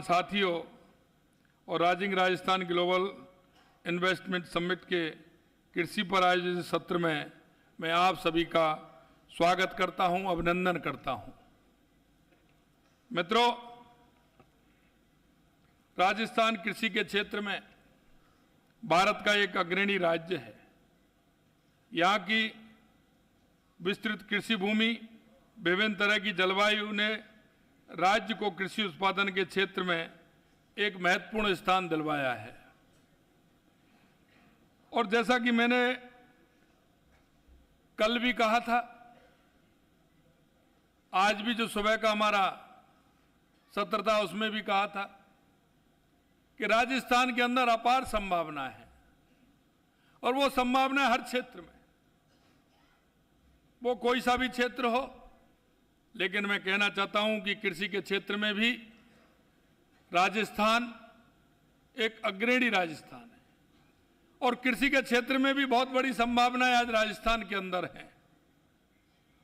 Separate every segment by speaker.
Speaker 1: साथियों और rising Rajasthan global investment summit के कृषि पर आयोजित सत्र में मैं आप सभी का स्वागत करता हूं, अभिनंदन करता हूं। मित्रों, राजस्थान कृषि के क्षेत्र में भारत का एक अग्रणी राज्य है। यहाँ की विस्तृत कृषि भूमि, विभिन्न तरह की जलवायु ने राज्य को कृषि उत्पादन के क्षेत्र में एक महत्वपूर्ण स्थान दिलवाया है। और जैसा कि मैंने कल भी कहा था, आज भी जो सुबह का हमारा सत्र था उसमें भी कहा था कि राजस्थान के अंदर अपार संभावना है और वो संभावना हर क्षेत्र में, वो कोई सा भी क्षेत्र हो। लेकिन मैं कहना चाहता हूं कि कृषि के क्षेत्र में भी राजस्थान एक अग्रणी राजस्थान है और कृषि के क्षेत्र में भी बहुत बड़ी संभावनाएं आज राजस्थान के अंदर हैं।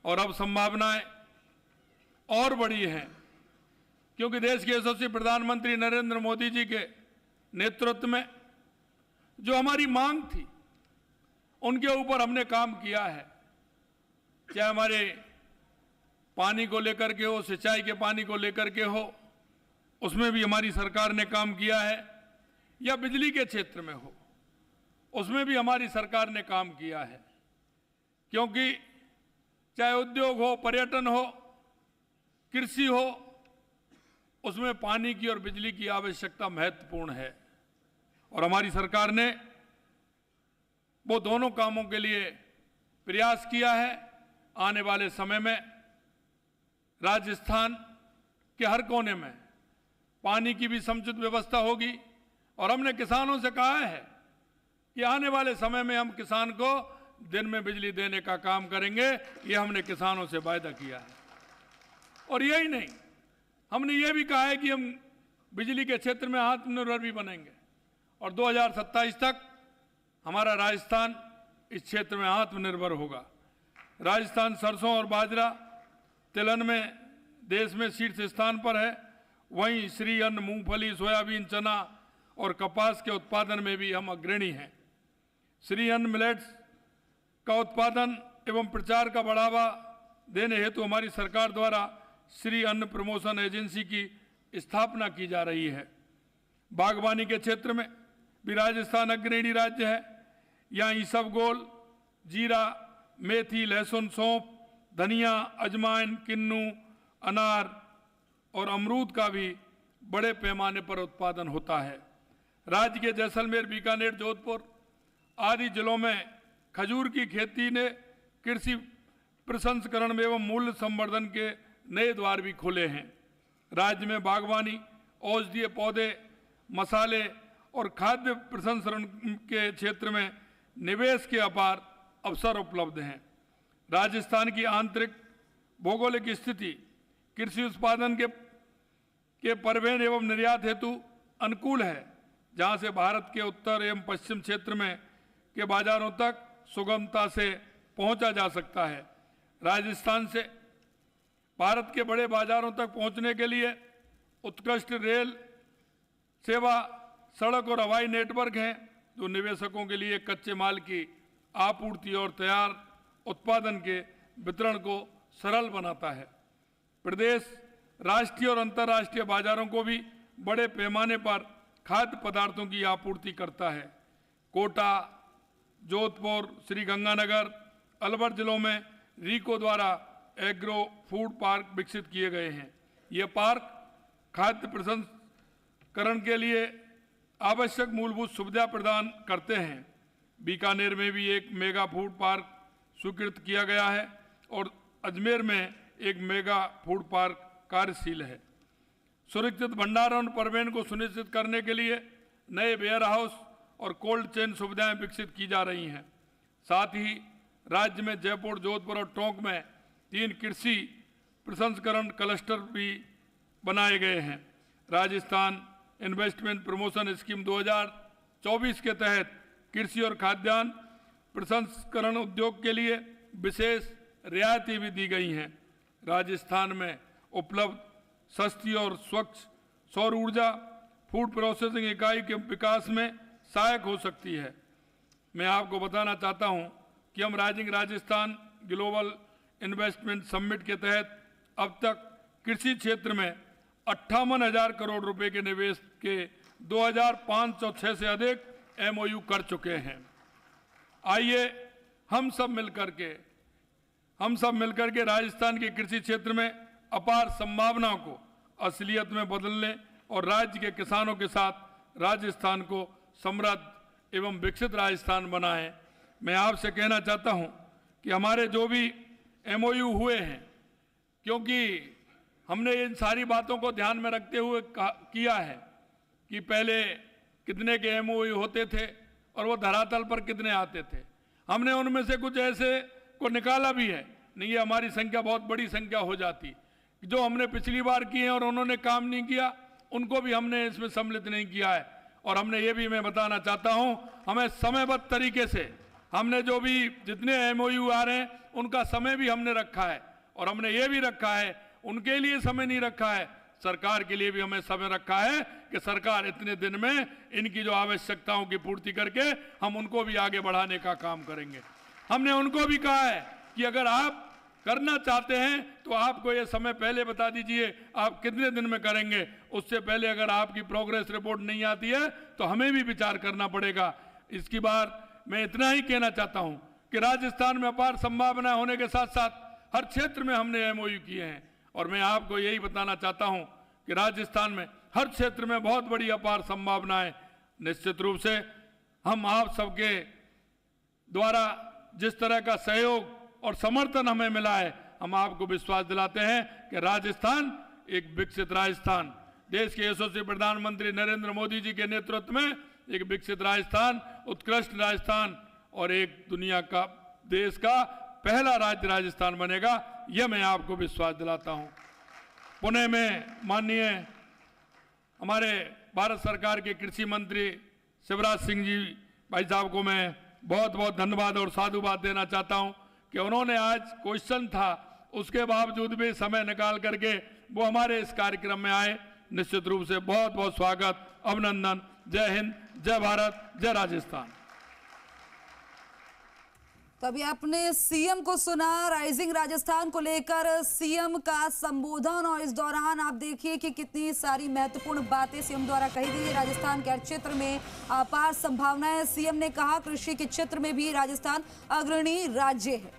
Speaker 1: और अब संभावनाएं और बड़ी हैं क्योंकि देश के यशस्वी प्रधानमंत्री नरेंद्र मोदी जी के नेतृत्व में जो हमारी मांग थी उनके ऊपर हमने काम किया है। चाहे हमारे पानी को लेकर के हो, सिंचाई के पानी को लेकर के हो, उसमें भी हमारी सरकार ने काम किया है, या बिजली के क्षेत्र में हो, उसमें भी हमारी सरकार ने काम किया है। क्योंकि चाहे उद्योग हो, पर्यटन हो, कृषि हो, उसमें पानी की और बिजली की आवश्यकता महत्वपूर्ण है। और हमारी सरकार ने वो दोनों कामों के लिए प्रयास किया है। आने वाले समय में राजस्थान के हर कोने में पानी की भी समुचित व्यवस्था होगी। और हमने किसानों से कहा है कि आने वाले समय में हम किसान को दिन में बिजली देने का काम करेंगे। ये हमने किसानों से वायदा किया है। और यही नहीं, हमने ये भी कहा है कि हम बिजली के क्षेत्र में आत्मनिर्भर भी बनेंगे और 2027 तक हमारा राजस्थान इस क्षेत्र में आत्मनिर्भर होगा। राजस्थान सरसों और बाजरा, तिलहन में देश में शीर्ष स्थान पर है। वहीं श्री अन्न, मूंगफली, सोयाबीन, चना और कपास के उत्पादन में भी हम अग्रणी हैं। श्री अन्न मिलेट्स का उत्पादन एवं प्रचार का बढ़ावा देने हेतु हमारी सरकार द्वारा श्री अन्न प्रमोशन एजेंसी की स्थापना की जा रही है। बागवानी के क्षेत्र में भी राजस्थान अग्रणी राज्य है। यहाँ ईसबगोल, जीरा, मेथी, लहसुन, सौंफ, धनिया, अजवाइन, किन्नू, अनार और अमरूद का भी बड़े पैमाने पर उत्पादन होता है। राज्य के जैसलमेर, बीकानेर, जोधपुर आदि जिलों में खजूर की खेती ने कृषि प्रसंस्करण एवं मूल्य संवर्धन के नए द्वार भी खोले हैं। राज्य में बागवानी, औषधीय पौधे, मसाले और खाद्य प्रसंस्करण के क्षेत्र में निवेश के अपार अवसर उपलब्ध हैं। राजस्थान की आंतरिक भौगोलिक स्थिति कृषि उत्पादन के परिवहन एवं निर्यात हेतु अनुकूल है, जहां से भारत के उत्तर एवं पश्चिम क्षेत्र में के बाजारों तक सुगमता से पहुंचा जा सकता है। राजस्थान से भारत के बड़े बाजारों तक पहुंचने के लिए उत्कृष्ट रेल सेवा, सड़क और हवाई नेटवर्क हैं, जो निवेशकों के लिए कच्चे माल की आपूर्ति और तैयार उत्पादन के वितरण को सरल बनाता है। प्रदेश राष्ट्रीय और अंतर्राष्ट्रीय बाजारों को भी बड़े पैमाने पर खाद्य पदार्थों की आपूर्ति करता है। कोटा, जोधपुर, श्री गंगानगर, अलवर जिलों में रीको द्वारा एग्रो फूड पार्क विकसित किए गए हैं। ये पार्क खाद्य प्रसंस्करण के लिए आवश्यक मूलभूत सुविधा प्रदान करते हैं। बीकानेर में भी एक मेगा फूड पार्क स्वीकृत किया गया है और अजमेर में एक मेगा फूड पार्क कार्यशील है। सुरक्षित भंडारण और परिवहन को सुनिश्चित करने के लिए नए वेयर हाउस और कोल्ड चेन सुविधाएं विकसित की जा रही हैं। साथ ही राज्य में जयपुर, जोधपुर और टोंक में 3 कृषि प्रसंस्करण क्लस्टर भी बनाए गए हैं। राजस्थान इन्वेस्टमेंट प्रमोशन स्कीम 2024 के तहत कृषि और खाद्यान्न प्रसंस्करण उद्योग के लिए विशेष रियायतें भी दी गई हैं। राजस्थान में उपलब्ध सस्ती और स्वच्छ सौर ऊर्जा फूड प्रोसेसिंग इकाई के विकास में सहायक हो सकती है। मैं आपको बताना चाहता हूं कि हम rising Rajasthan global investment summit के तहत अब तक कृषि क्षेत्र में 58,000 करोड़ रुपए के निवेश के 2,506 से अधिक MOU कर चुके हैं। आइए हम सब मिलकर के राजस्थान के कृषि क्षेत्र में अपार संभावनाओं को असलियत में बदलने और राज्य के किसानों के साथ राजस्थान को समृद्ध एवं विकसित राजस्थान बनाएं। मैं आपसे कहना चाहता हूं कि हमारे जो भी MOU हुए हैं, क्योंकि हमने इन सारी बातों को ध्यान में रखते हुए किया है कि पहले कितने के MOU होते थे और वो धरातल पर कितने आते थे। हमने उनमें से कुछ ऐसे को निकाला भी है, नहीं ये हमारी संख्या बहुत बड़ी संख्या हो जाती। जो हमने पिछली बार किए हैं और उन्होंने काम नहीं किया, उनको भी हमने इसमें सम्मिलित नहीं किया है। और हमने ये भी मैं बताना चाहता हूं, हमें समयबद्ध तरीके से हमने जो भी जितने MOU आ रहे हैं उनका समय भी हमने रखा है। और हमने ये भी रखा है, उनके लिए समय नहीं रखा है, सरकार के लिए भी हमें समय रखा है कि सरकार इतने दिन में इनकी जो आवश्यकताओं की पूर्ति करके हम उनको भी आगे बढ़ाने का काम करेंगे। हमने उनको भी कहा है कि अगर आप करना चाहते हैं तो आपको ये समय पहले बता दीजिए, आप कितने दिन में करेंगे। उससे पहले अगर आपकी प्रोग्रेस रिपोर्ट नहीं आती है तो हमें भी विचार करना पड़ेगा। इसकी बार मैं इतना ही कहना चाहता हूं कि राजस्थान में अपार संभावना होने के साथ साथ हर क्षेत्र में हमने MOU किए हैं। और मैं आपको यही बताना चाहता हूं कि राजस्थान में हर क्षेत्र में बहुत बड़ी अपार संभावनाएं। निश्चित रूप से हम आप सबके द्वारा जिस तरह का सहयोग और समर्थन हमें मिला है, हम आपको विश्वास दिलाते हैं कि राजस्थान एक विकसित राजस्थान, देश के यशस्वी प्रधानमंत्री नरेंद्र मोदी जी के नेतृत्व में एक विकसित राजस्थान, उत्कृष्ट राजस्थान और एक दुनिया का देश का पहला राज्य राजस्थान बनेगा, यह मैं आपको विश्वास दिलाता हूं। पुणे में माननीय हमारे भारत सरकार के कृषि मंत्री शिवराज सिंह जी भाई साहब को मैं बहुत बहुत धन्यवाद और साधुवाद देना चाहता हूं कि उन्होंने आज क्वेश्चन था, उसके बावजूद भी समय निकाल करके वो हमारे इस कार्यक्रम में आए। निश्चित रूप से बहुत बहुत स्वागत, अभिनंदन। जय हिंद, जय भारत, जय राजस्थान।
Speaker 2: तो अभी आपने CM को सुना, राइजिंग राजस्थान को लेकर CM का संबोधन, और इस दौरान आप देखिए कि कितनी सारी महत्वपूर्ण बातें CM द्वारा कही गई। राजस्थान के हर क्षेत्र में अपार संभावनाएं। CM ने कहा कृषि के क्षेत्र में भी राजस्थान अग्रणी राज्य है।